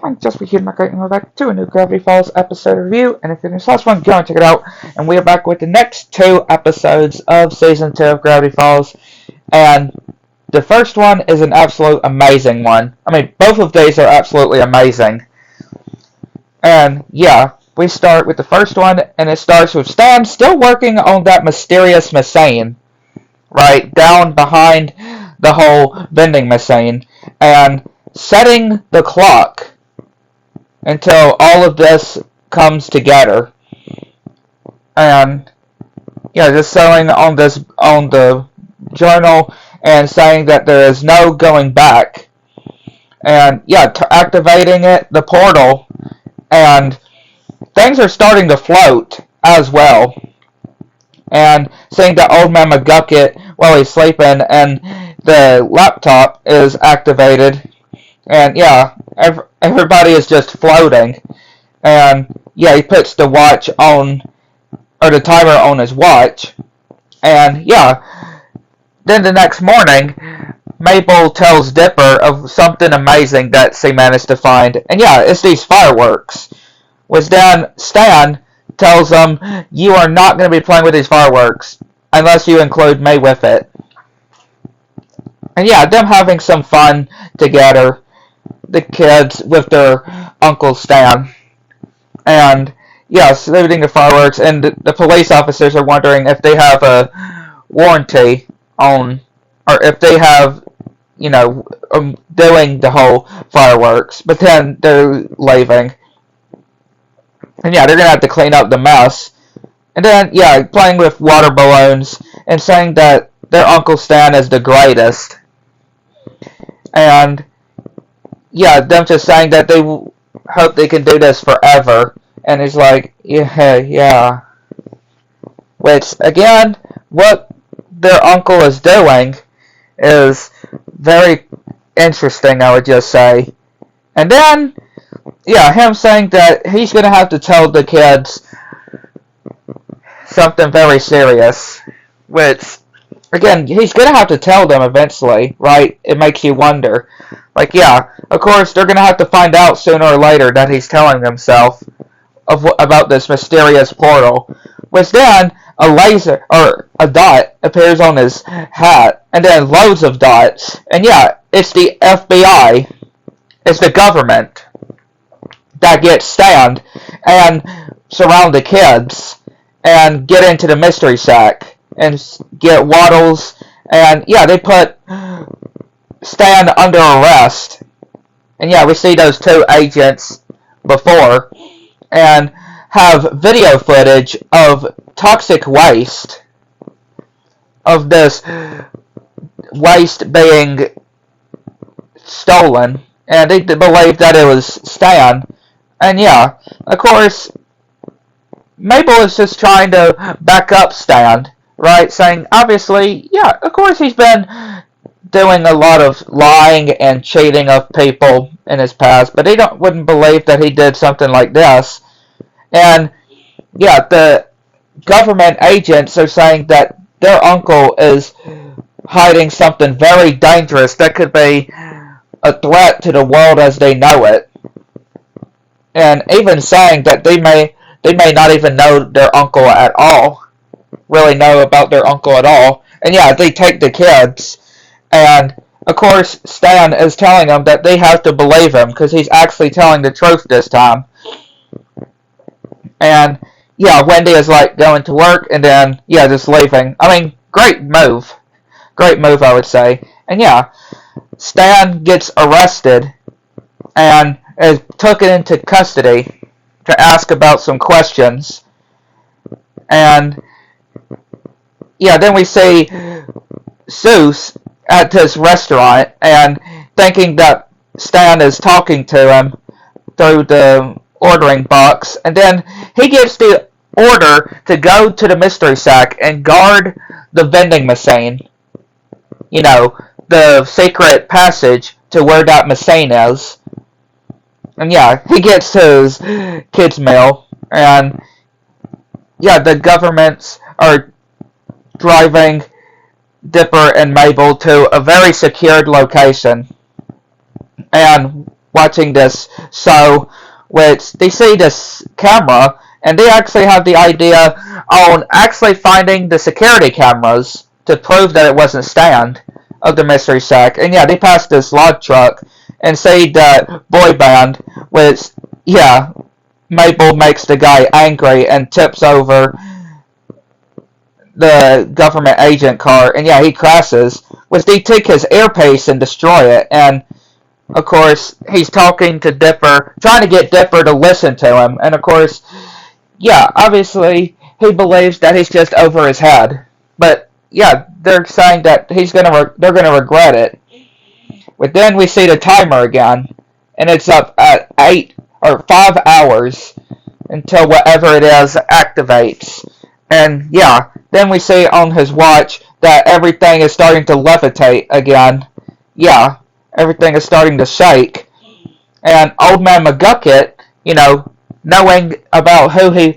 I'm just here, my great, and we're back to a new Gravity Falls episode review. And if you're this last one, go and check it out. And we are back with the next two episodes of season 2 of Gravity Falls. And the first one is an absolute amazing one. I mean, both of these are absolutely amazing. And yeah, we start with the first one, and it starts with Stan still working on that mysterious machine, right down behind the whole vending machine, and setting the clock until all of this comes together. And yeah, just selling on the journal and saying that there is no going back. And yeah, activating the portal, and things are starting to float as well. And seeing that old man McGucket while he's sleeping, and the laptop is activated, and yeah, everybody is just floating. And yeah, he puts the watch on, or the timer on his watch. And yeah, then the next morning, Mabel tells Dipper of something amazing that she managed to find. And yeah, it's these fireworks. Which then Stan tells them, you are not going to be playing with these fireworks unless you include me with it. And yeah, them having some fun together, the kids with their Uncle Stan. And yeah, saluting the fireworks, and the police officers are wondering if they have a warranty on, or if they have, doing the whole fireworks. But then they're leaving. And yeah, they're going to have to clean up the mess. And then, yeah, playing with water balloons and saying that their Uncle Stan is the greatest. And yeah, them just saying that they hope they can do this forever. And he's like, yeah. Which, again, what their uncle is doing is very interesting, I would just say. And then, yeah, him saying that he's going to have to tell the kids something very serious. Which, again, he's going to have to tell them eventually, right? It makes you wonder. Like, yeah, of course, they're going to have to find out sooner or later that he's telling himself about this mysterious portal. Which then, a laser, or a dot, appears on his hat, and then loads of dots. And yeah, it's the FBI. It's the government that gets Stan and surround the kids and get into the mystery shack and get Waddles. And yeah, they put Stan under arrest. And yeah, we see those two agents before, and have video footage of toxic waste, of this waste being stolen, and they believe that it was Stan. And yeah, of course, Mabel is just trying to back up Stan, right? Saying, obviously, yeah, of course he's been doing a lot of lying and cheating of people in his past, but they wouldn't believe that he did something like this. And yeah, the government agents are saying that their uncle is hiding something very dangerous that could be a threat to the world as they know it. And even saying that they may not even know their uncle at all, really know about their uncle at all. And yeah, they take the kids, and of course Stan is telling them that they have to believe him because he's actually telling the truth this time. And yeah, Wendy is like going to work, and then yeah, just leaving. I mean, great move, I would say. And yeah, Stan gets arrested and is taken into custody to ask about some questions. And yeah, then we see Zeus at this restaurant and thinking that Stan is talking to him through the ordering box, and then he gives the order to go to the mystery shack and guard the vending machine. You know, the secret passage to where that machine is. And yeah, he gets his kids' meal, and yeah, the governments are driving Dipper and Mabel to a very secured location. And watching this show, which they see this camera, and they actually have the idea on actually finding the security cameras to prove that it wasn't Stan of the Mystery Shack. And yeah, they pass this log truck and see the boy band, which, yeah, Mabel makes the guy angry and tips over the government agent car, and yeah, he crashes, which they take his earpiece and destroy it, and of course, he's talking to Dipper, trying to get Dipper to listen to him, and of course, yeah, obviously, he believes that he's just over his head, but yeah, they're saying that they're gonna regret it. But then we see the timer again, and it's up at 8 or 5 hours until whatever it is activates. And yeah, then we see on his watch that everything is starting to levitate again. Yeah, everything is starting to shake. And Old Man McGucket, knowing about who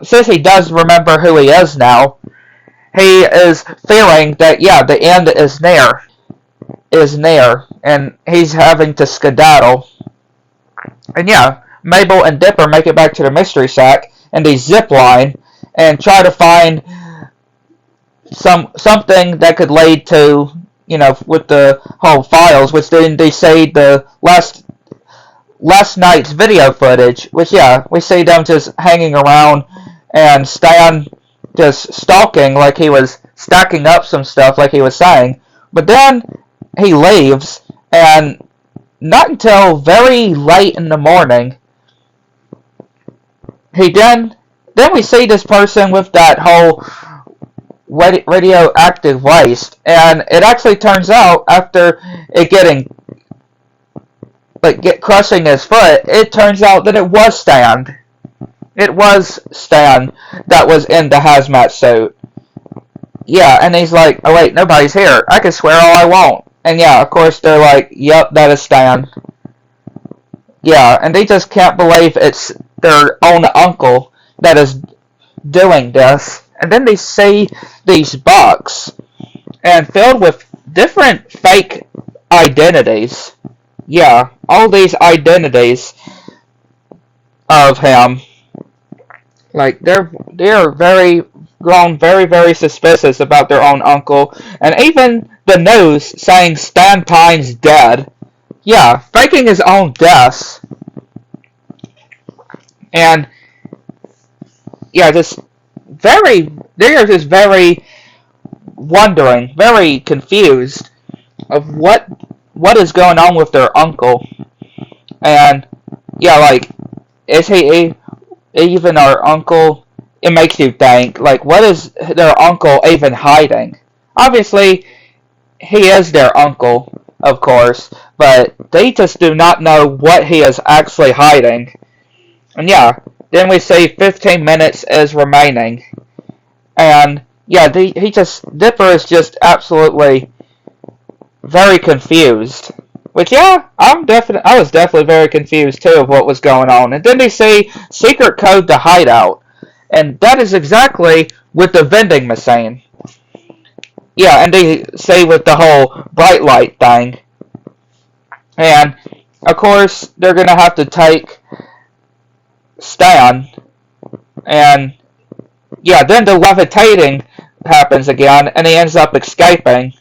since he does remember who he is now, he is feeling that, yeah, the end is near, and he's having to skedaddle. And yeah, Mabel and Dipper make it back to the Mystery Shack, and they zip line and try to find something that could lead to, with the whole files, which then they say the last night's video footage, which, yeah, we see them just hanging around and Stan just stalking like he was stacking up some stuff like he was saying. But then he leaves, and not until very late in the morning, then we see this person with that whole radioactive waste, and it actually turns out after it crushing his foot, it turns out that it was Stan. It was Stan that was in the hazmat suit. Yeah, and he's like, oh wait, nobody's here. I can swear all I want. And yeah, of course they're like, yep, that is Stan. Yeah, and they just can't believe it's their own uncle that is doing this. And then they see these boxes and filled with different fake identities. Yeah, all these identities of him. Like, they're grown very, very suspicious about their own uncle. And even the news saying Stan Pine's dead. Yeah, faking his own deaths. And yeah, they are just very wondering, very confused of what is going on with their uncle. And yeah, like, is he even our uncle? It makes you think, like, what is their uncle even hiding? Obviously, he is their uncle, of course, but they just do not know what he is actually hiding. And yeah, then we see 15 minutes is remaining. And yeah, Dipper is just absolutely very confused. Which, yeah, I was definitely very confused too of what was going on. And then they say secret code to hideout. And that is exactly with the vending machine. Yeah, and they say with the whole bright light thing. And of course, they're gonna have to take Stan, and yeah, then the levitating happens again, and he ends up escaping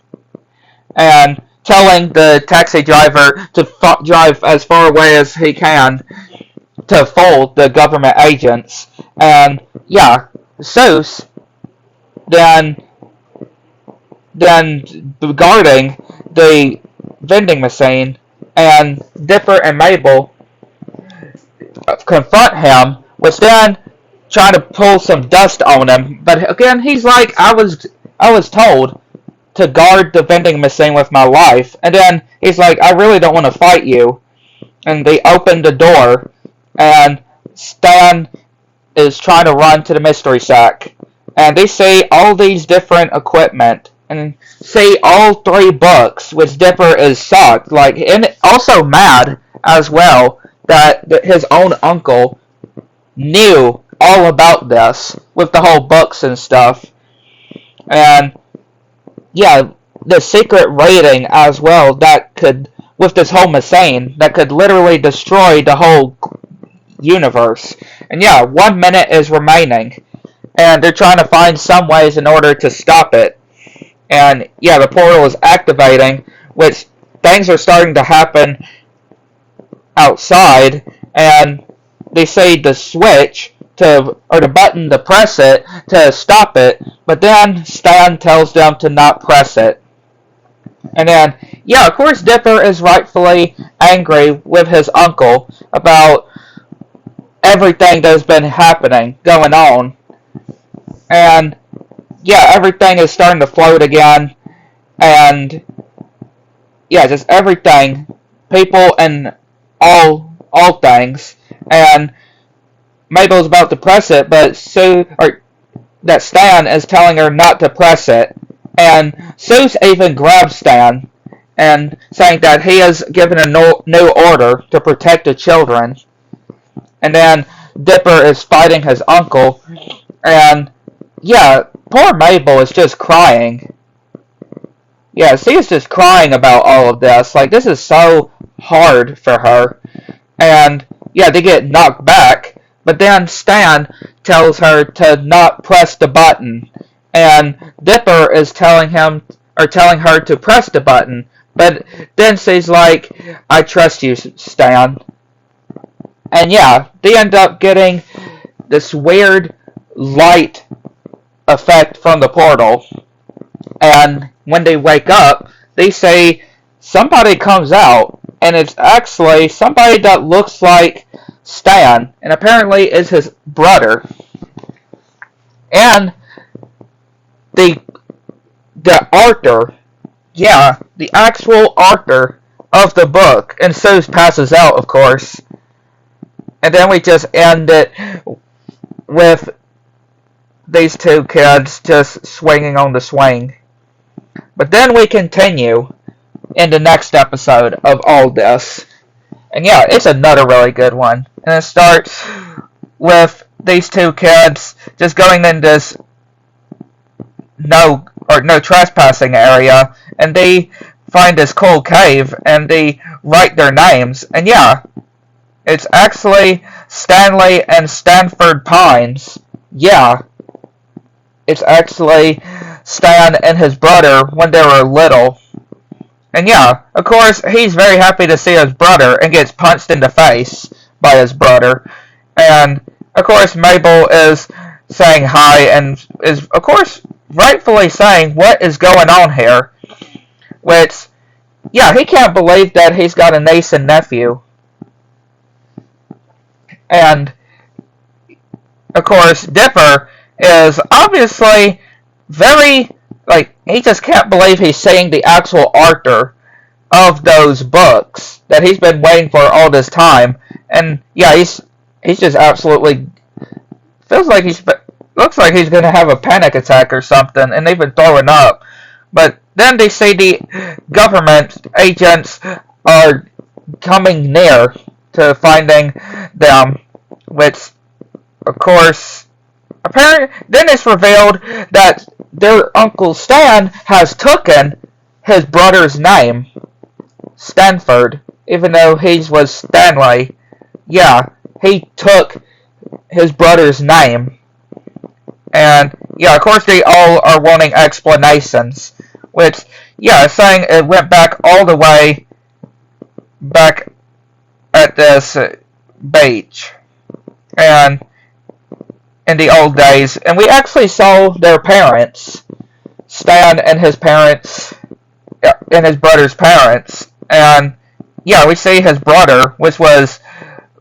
and telling the taxi driver to drive as far away as he can to fool the government agents. And yeah, Seuss then guarding the vending machine, and Dipper and Mabel confront him, which then trying to pull some dust on him. But again, he's like, I was told to guard the vending machine with my life. And then he's like, I really don't want to fight you. And they open the door, and Stan is trying to run to the Mystery Shack. And they see all these different equipment, and see all 3 books, which Dipper is shocked, like, and also mad as well, that his own uncle knew all about this with the whole books and stuff. And yeah, the secret rating as well that could with this whole machine that could literally destroy the whole universe. And yeah, 1 minute is remaining, and they're trying to find some ways in order to stop it. And yeah, the portal is activating, which things are starting to happen outside, and they say the switch or the button to press it to stop it, but then Stan tells them to not press it. And then, yeah, of course Dipper is rightfully angry with his uncle about everything that's been happening, going on. And, yeah, everything is starting to float again. And, yeah, just everything. People and all things. And Mabel's about to press it, but that Stan is telling her not to press it. And Sue even grabs Stan and saying that he has given a new order to protect the children. And then Dipper is fighting his uncle. And yeah, poor Mabel is just crying. Yeah, she is just crying about all of this. Like, this is so hard for her. And yeah, they get knocked back. But then Stan tells her to not press the button. And Dipper is telling her to press the button. But then she's like, I trust you, Stan. And yeah, they end up getting this weird light effect from the portal. And when they wake up, they say somebody comes out. And it's actually somebody that looks like Stan. And apparently is his brother. And the author, yeah, the actual author of the book. And Sue passes out, of course. And then we just end it with these two kids just swinging on the swing. But then we continue in the next episode of all this. And yeah, it's another really good one. And it starts with these two kids just going in this no trespassing area, and they find this cool cave, and they write their names, and yeah, it's actually Stanley and Stanford Pines. Yeah, it's actually Stan and his brother when they were little. And yeah, of course, he's very happy to see his brother and gets punched in the face by his brother. And of course, Mabel is saying hi and is, of course, rightfully saying what is going on here. Which, yeah, he can't believe that he's got a niece and nephew. And, of course, Dipper is obviously very, he just can't believe he's seeing the actual author of those books that he's been waiting for all this time. And, yeah, he's just absolutely, looks like he's going to have a panic attack or something, and they've been throwing up. But then they say the government agents are coming near to finding them, which, of course, apparently, then it's revealed that their Uncle Stan has taken his brother's name, Stanford, even though he was Stanley. Yeah, he took his brother's name. And, yeah, of course they all are wanting explanations, which, yeah, saying it went back all the way back at this beach. And in the old days, and we actually saw their parents, Stan and his parents, and his brother's parents, and yeah, we see his brother, which was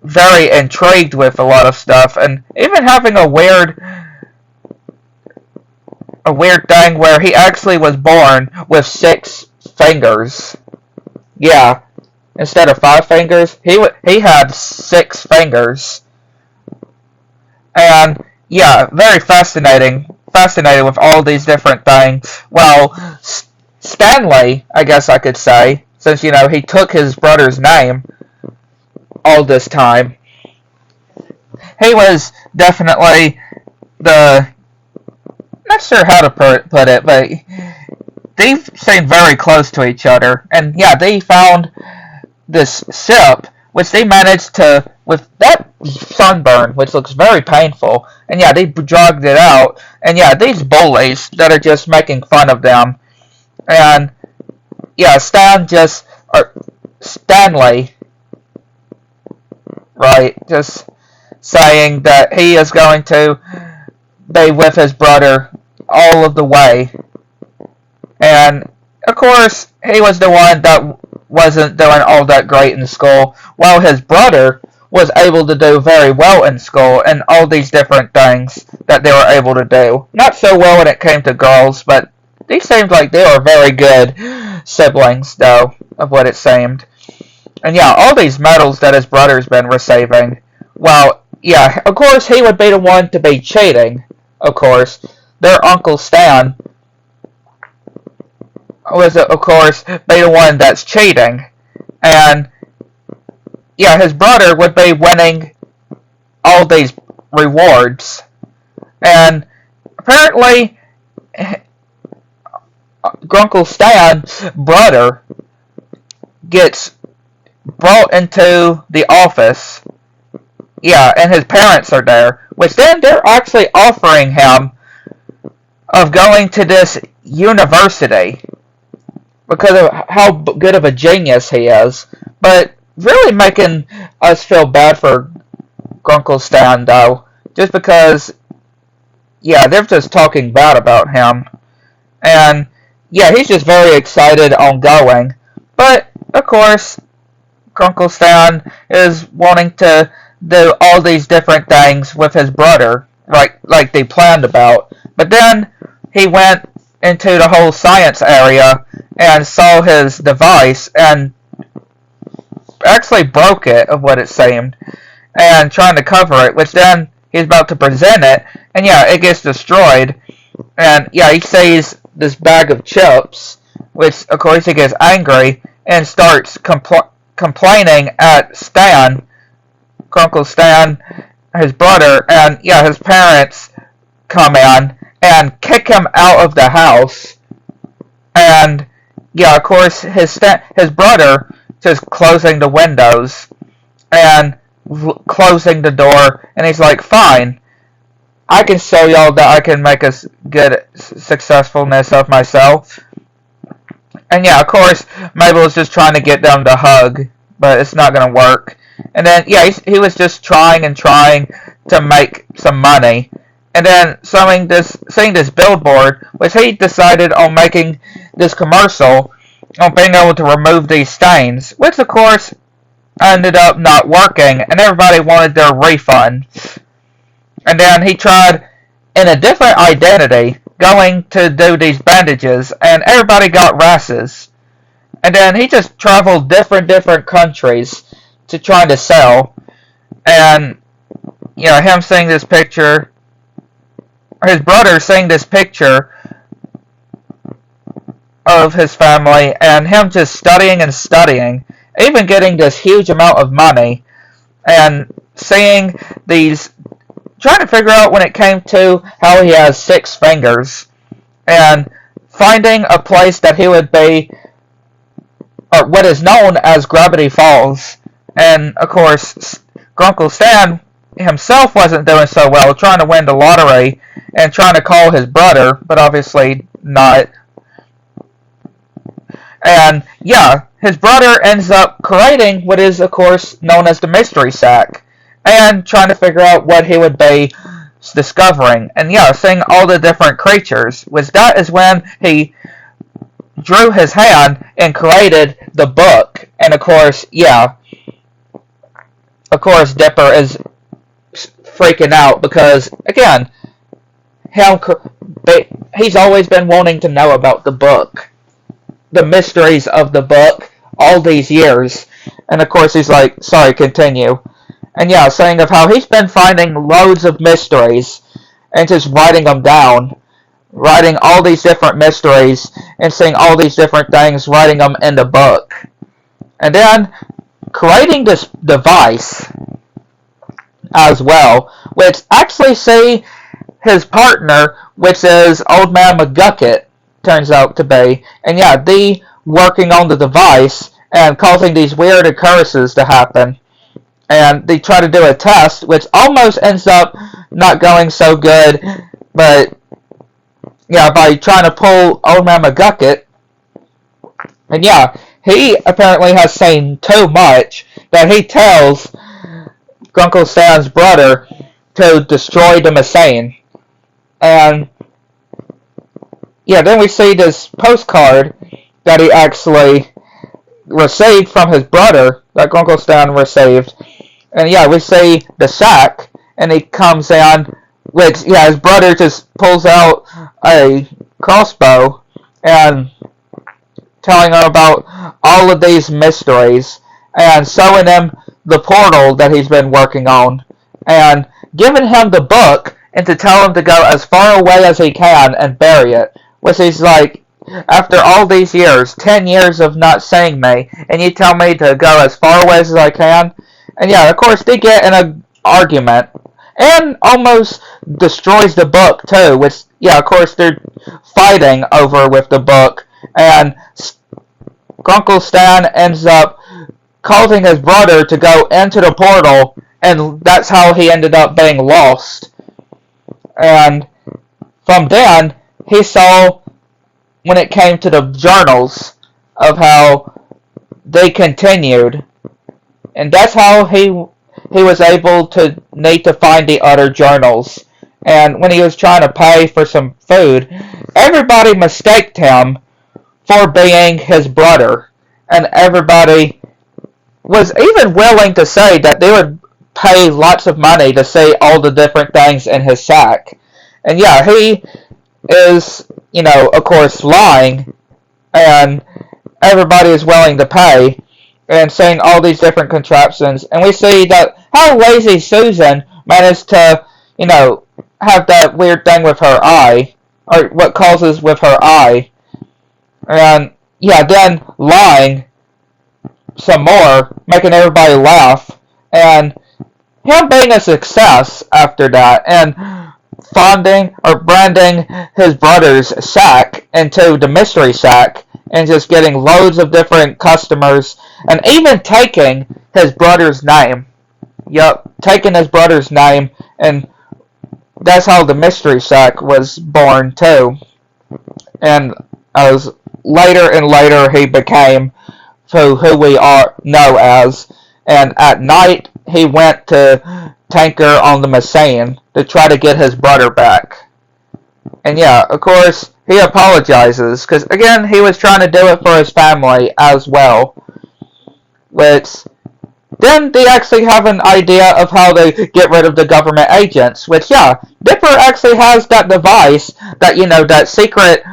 very intrigued with a lot of stuff, and even having a weird thing where he actually was born with 6 fingers. Yeah, instead of 5 fingers, he had 6 fingers. And yeah, very fascinated with all these different things. Well, Stanley, I guess I could say, since, you know, he took his brother's name all this time. He was definitely not sure how to put it, but they seemed very close to each other. And yeah, they found this ship, which they managed to, with that sunburn, which looks very painful, and yeah, they dragged it out, and yeah, these bullies that are just making fun of them, and yeah, Stanley, right, just saying that he is going to be with his brother all of the way, and of course, he was the one that wasn't doing all that great in school, while his brother was able to do very well in school and all these different things that they were able to do. Not so well when it came to girls, but they seemed like they were very good siblings, though, of what it seemed. And yeah, all these medals that his brother's been receiving, well, yeah, of course he would be the one to be cheating, of course. Their Uncle Stan was, of course, be the one that's cheating. And, yeah, his brother would be winning all these rewards. And, apparently, Grunkle Stan's brother gets brought into the office. Yeah, and his parents are there. Which then they're actually offering him of going to this university because of how good of a genius he is, but really making us feel bad for Grunkle Stan, though, just because, yeah, they're just talking bad about him, and, yeah, he's just very excited on going, but, of course, Grunkle Stan is wanting to do all these different things with his brother, like they planned about, but then he went into the whole science area and saw his device and actually broke it, of what it seemed, and trying to cover it, which then he's about to present it, and yeah, it gets destroyed, and yeah, he sees this bag of chips, which of course he gets angry and starts complaining at Stan, Grunkle Stan, his brother, and yeah, his parents come in and kick him out of the house, and yeah, of course, his brother just closing the windows and closing the door, and he's like, fine, I can show y'all that I can make a good successfulness of myself. And yeah, of course, Mabel is just trying to get them to hug, but it's not going to work. And then, yeah, he was just trying and trying to make some money. And then seeing this billboard, which he decided on making this commercial on being able to remove these stains, which of course ended up not working, and everybody wanted their refund. And then he tried, in a different identity, going to do these bandages, and everybody got rashes. And then he just traveled different countries to try to sell. And, you know, him seeing this picture, or his brother seeing this picture of his family, and him just studying and studying, even getting this huge amount of money, and seeing these, trying to figure out when it came to how he has 6 fingers, and finding a place that he would be, or what is known as Gravity Falls. And of course, Grunkle Stan himself wasn't doing so well, trying to win the lottery and trying to call his brother, but obviously not. And yeah, his brother ends up creating what is, of course, known as the Mystery Sack, and trying to figure out what he would be discovering. And yeah, seeing all the different creatures, which that is when he drew his hand and created the book. And of course, yeah, of course Dipper is freaking out because, again, he's always been wanting to know about the book, the mysteries of the book, all these years. And of course he's like, sorry, continue. And yeah, saying of how he's been finding loads of mysteries and just writing them down, writing all these different mysteries and seeing all these different things, writing them in the book. And then creating this device as well, which actually see his partner, which is Old Man McGucket, turns out to be. And yeah, they working on the device and causing these weird occurrences to happen. And they try to do a test, which almost ends up not going so good, but yeah, by trying to pull Old Man McGucket. And yeah, he apparently has seen too much that he tells Grunkle Stan's brother to destroy the machine. And yeah, then we see this postcard that he actually received from his brother, that Grunkle Stan received. And yeah, we see the shack, and he comes in, which, yeah, his brother just pulls out a crossbow and telling him about all of these mysteries and showing him the portal that he's been working on and giving him the book and to tell him to go as far away as he can and bury it. Which is like, after all these years, 10 years of not seeing me, and you tell me to go as far away as I can? And yeah, of course, they get in an argument and almost destroys the book too, which, yeah, of course, they're fighting over with the book, and Grunkle Stan ends up causing his brother to go into the portal, and that's how he ended up being lost. And from then, he saw, when it came to the journals, of how they continued, and that's how he was able to need to find the other journals. And when he was trying to pay for some food, everybody mistaked him for being his brother, and everybody was even willing to say that they would pay lots of money to see all the different things in his sack. And yeah, he is, of course, lying, and everybody is willing to pay, and saying all these different contraptions. And we see that how lazy Susan managed to, have that weird thing with her eye, or what causes with her eye. And yeah, then lying some more, making everybody laugh, and him being a success after that, and branding his brother's shack into the mystery shack, and just getting loads of different customers, and even taking his brother's name. Yup, taking his brother's name, and that's how the mystery shack was born too. And as later and later he became who we know as, and at night he went to Tanker on the machine to try to get his brother back. And yeah, of course, he apologizes, because again, he was trying to do it for his family as well. Which, then they actually have an idea of how they get rid of the government agents, which, yeah, Dipper actually has that device that, that secret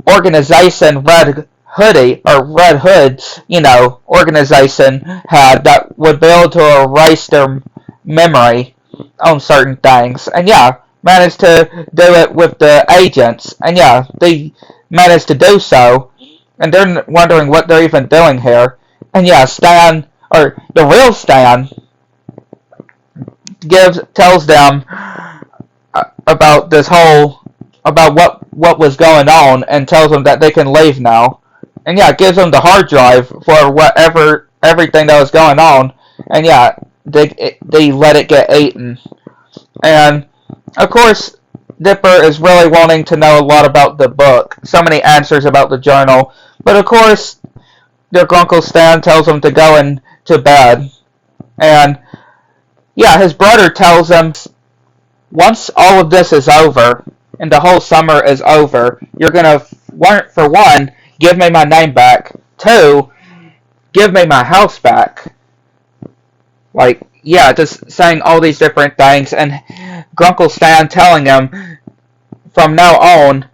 organization Red Hood's, organization had, that would be able to erase their memory on certain things. And yeah, managed to do it with the agents. And yeah, they managed to do so. And they're wondering what they're even doing here. And yeah, Stan, or the real Stan, tells them about this whole, about what was going on, and tells them that they can leave now. And yeah, gives them the hard drive for everything that was going on. And yeah, they let it get eaten. And of course, Dipper is really wanting to know a lot about the book, so many answers about the journal. But of course, their Grunkle Stan tells him to go into bed. And yeah, his brother tells him, once all of this is over, and the whole summer is over, you're gonna, for one, give me my name back. 2, give me my house back. Like, yeah, just saying all these different things, and Grunkle Stan telling him, from now on,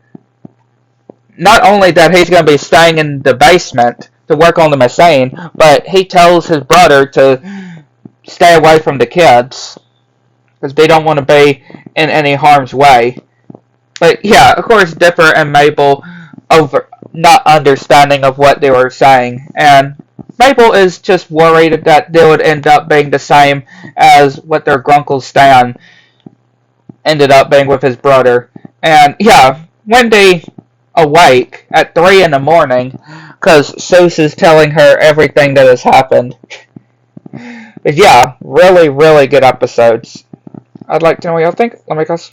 not only that he's going to be staying in the basement to work on the machine, but he tells his brother to stay away from the kids, because they don't want to be in any harm's way. But yeah, of course, Dipper and Mabel not understanding of what they were saying, and Mabel is just worried that they would end up being the same as what their Grunkle Stan ended up being with his brother. And yeah, when they awake at 3 in the morning, because Seuss is telling her everything that has happened. But yeah, really, really good episodes. I'd like to know what y'all think. Let me guess.